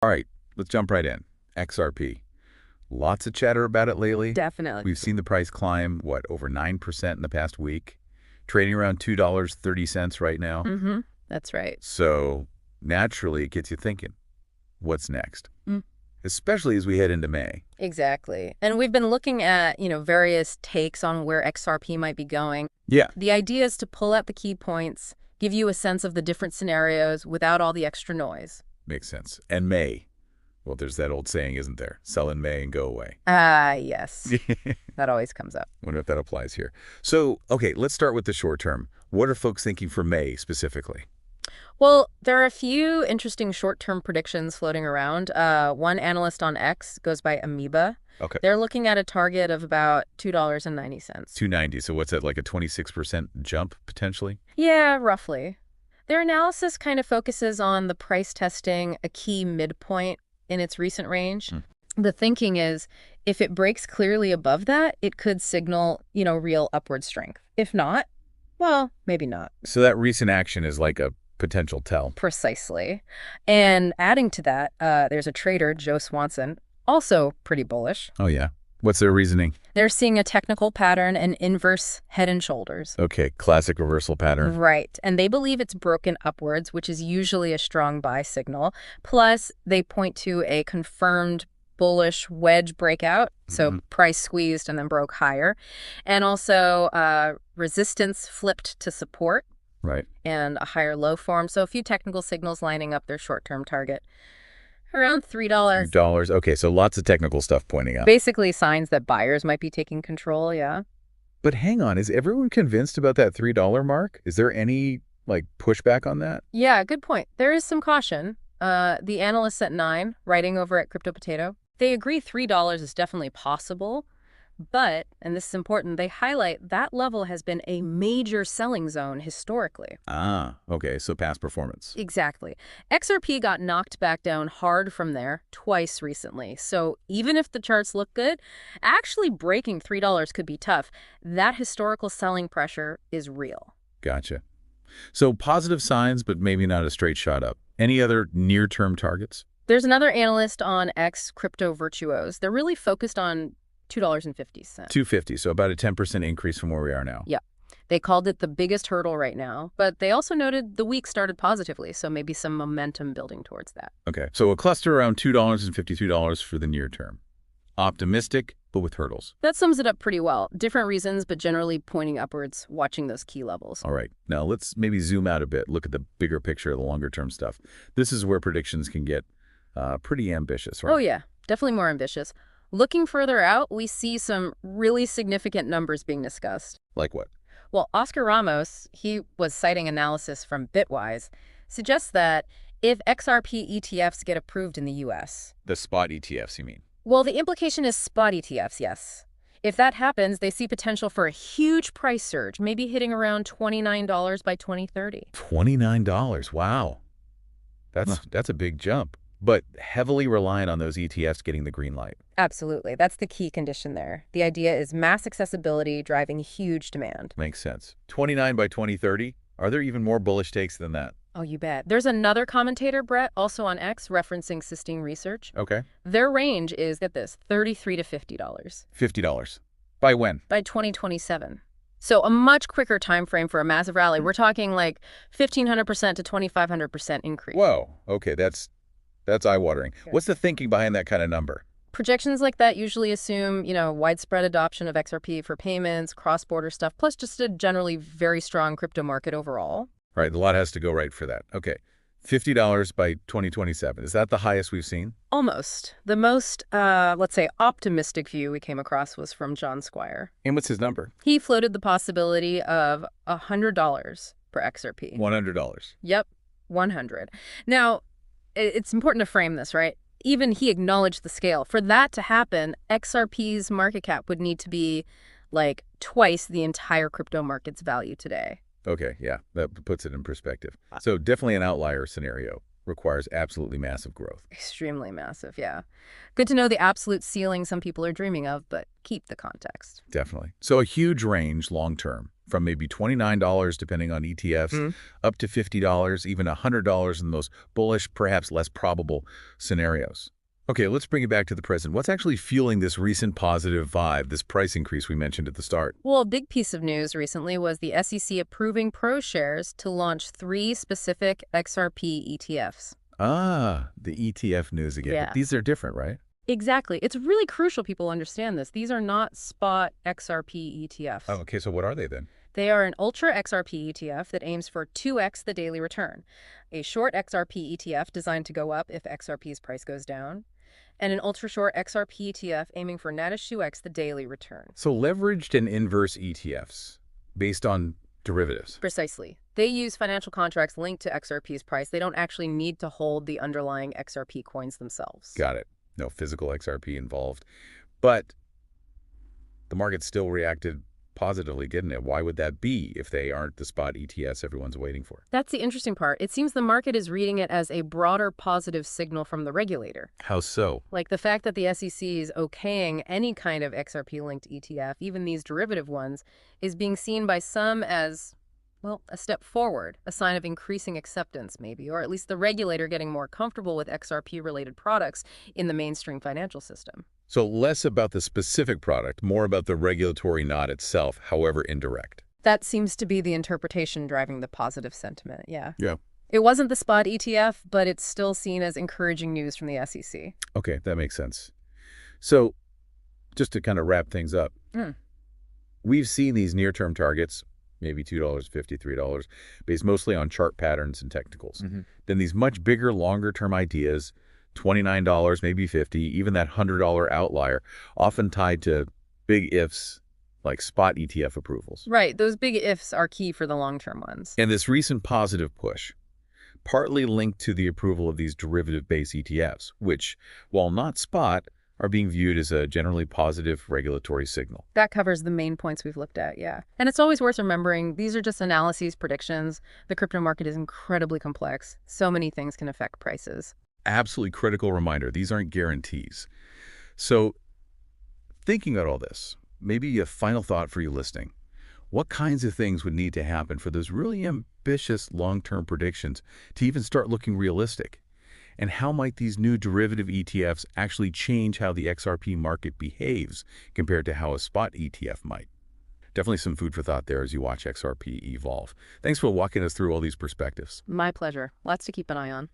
All right, let's jump right in. XRP. Lots of chatter about it lately. Definitely. We've seen the price climb, what, over 9% in the past week, trading around $2.30 right now. That's right. So naturally, it gets you thinking, what's next? Mm. Especially as we head into May. Exactly. And we've been looking at, various takes on where XRP might be going. Yeah. The idea is to pull out the key points, give you a sense of the different scenarios without all the extra noise. Makes sense. And May. Well, there's that old saying, isn't there? Sell in May and go away. Yes. That always comes up. Wonder if that applies here. So, okay, let's start with the short term. What are folks thinking for May specifically? Well, there are a few interesting short-term predictions floating around. One analyst on X goes by Amoeba. Okay. They're looking at a target of about $2.90. $2.90. So what's that, like a 26% jump potentially? Yeah, roughly. Their analysis kind of focuses on the price testing a key midpoint in its recent range. The thinking is if it breaks clearly above that, it could signal, real upward strength. If not, well, maybe not. So that recent action is like a potential tell. Precisely. And adding to that, there's a trader, Joe Swanson, also pretty bullish. Oh, yeah. What's their reasoning? They're seeing a technical pattern and inverse head and shoulders. Okay, classic reversal pattern. Right. And they believe it's broken upwards, which is usually a strong buy signal. Plus, they point to a confirmed bullish wedge breakout, so price squeezed and then broke higher. And also resistance flipped to support. Right. And a higher low form. So a few technical signals lining up their short-term target. Around $3. $3. Okay, so lots of technical stuff pointing up. Basically signs that buyers might be taking control, yeah. But hang on, is everyone convinced about that $3 mark? Is there any, pushback on that? Yeah, good point. There is some caution. The analysts at 9, writing over at Crypto Potato, they agree $3 is definitely possible. But, and this is important, they highlight that level has been a major selling zone historically. Ah, okay, so past performance. Exactly. XRP got knocked back down hard from there twice recently. So even if the charts look good, actually breaking $3 could be tough. That historical selling pressure is real. Gotcha. So positive signs, but maybe not a straight shot up. Any other near-term targets? There's another analyst on X, Crypto Virtuos. They're really focused on $2.50. $2.50, so about a 10% increase from where we are now. Yeah. They called it the biggest hurdle right now, but they also noted the week started positively, so maybe some momentum building towards that. Okay, so a cluster around $2.53 for the near term. Optimistic, but with hurdles. That sums it up pretty well. Different reasons, but generally pointing upwards, watching those key levels. All right, now let's maybe zoom out a bit, look at the bigger picture, the longer term stuff. This is where predictions can get pretty ambitious, right? Oh yeah, definitely more ambitious. Looking further out, we see some really significant numbers being discussed. Like what? Well, Oscar Ramos, he was citing analysis from Bitwise, suggests that if XRP ETFs get approved in the U.S. The spot ETFs, you mean? Well, the implication is spot ETFs, yes. If that happens, they see potential for a huge price surge, maybe hitting around $29 by 2030. $29, wow. That's a big jump. But heavily reliant on those ETFs getting the green light. Absolutely. That's the key condition there. The idea is mass accessibility driving huge demand. Makes sense. 29 by 2030? Are there even more bullish takes than that? Oh, you bet. There's another commentator, Brett, also on X, referencing Sistine Research. Okay. Their range is, get this, $33 to $50. $50. By when? By 2027. So a much quicker time frame for a massive rally. We're talking like 1,500% to 2,500% increase. Whoa. Okay, that's eye-watering. Yeah. What's the thinking behind that kind of number? Projections like that usually assume, widespread adoption of XRP for payments, cross-border stuff, plus just a generally very strong crypto market overall. Right, a lot has to go right for that. Okay, $50 by 2027. Is that the highest we've seen? Almost. The most, let's say, optimistic view we came across was from John Squire. And what's his number? He floated the possibility of $100 per XRP. $100. Yep, 100. Now, it's important to frame this, right? Even he acknowledged the scale. For that to happen, XRP's market cap would need to be like twice the entire crypto market's value today. Okay, yeah, that puts it in perspective. So definitely an outlier scenario. Requires absolutely massive growth. Extremely massive, yeah. Good to know the absolute ceiling some people are dreaming of, but keep the context. Definitely. So a huge range long term. from maybe $29, depending on ETFs, up to $50, even $100 in the most bullish, perhaps less probable scenarios. Okay, let's bring it back to the present. What's actually fueling this recent positive vibe, this price increase we mentioned at the start? Well, a big piece of news recently was the SEC approving ProShares to launch 3 specific XRP ETFs. Ah, the ETF news again. Yeah. But these are different, right? Exactly. It's really crucial people understand this. These are not spot XRP ETFs. Oh, okay, so what are they then? They are an ultra XRP ETF that aims for 2x the daily return, a short XRP ETF designed to go up if XRP's price goes down, and an ultra-short XRP ETF aiming for nettish 2x the daily return. So leveraged and inverse ETFs based on derivatives. Precisely. They use financial contracts linked to XRP's price. They don't actually need to hold the underlying XRP coins themselves. Got it. No physical XRP involved. But the market still reacted positively, didn't it? Why would that be if they aren't the spot ETFs everyone's waiting for? That's the interesting part. It seems the market is reading it as a broader positive signal from the regulator. How so? Like the fact that the SEC is okaying any kind of XRP-linked ETF, even these derivative ones, is being seen by some as, well, a step forward, a sign of increasing acceptance maybe, or at least the regulator getting more comfortable with XRP-related products in the mainstream financial system. So less about the specific product, more about the regulatory nod itself, however indirect. That seems to be the interpretation driving the positive sentiment, yeah. Yeah. It wasn't the spot ETF, but it's still seen as encouraging news from the SEC. Okay, that makes sense. So just to kind of wrap things up, we've seen these near-term targets, maybe $2, $53, based mostly on chart patterns and technicals. Then these much bigger, longer-term ideas, $29, maybe $50, even that $100 outlier, often tied to big ifs like spot ETF approvals. Right, those big ifs are key for the long-term ones. And this recent positive push, partly linked to the approval of these derivative-based ETFs, which, while not spot, are being viewed as a generally positive regulatory signal. That covers the main points we've looked at, yeah. And it's always worth remembering, these are just analyses, predictions. The crypto market is incredibly complex. So many things can affect prices. Absolutely critical reminder, these aren't guarantees. So thinking about all this, maybe a final thought for you listening. What kinds of things would need to happen for those really ambitious long-term predictions to even start looking realistic? And how might these new derivative ETFs actually change how the XRP market behaves compared to how a spot ETF might? Definitely some food for thought there as you watch XRP evolve. Thanks for walking us through all these perspectives. My pleasure. Lots to keep an eye on.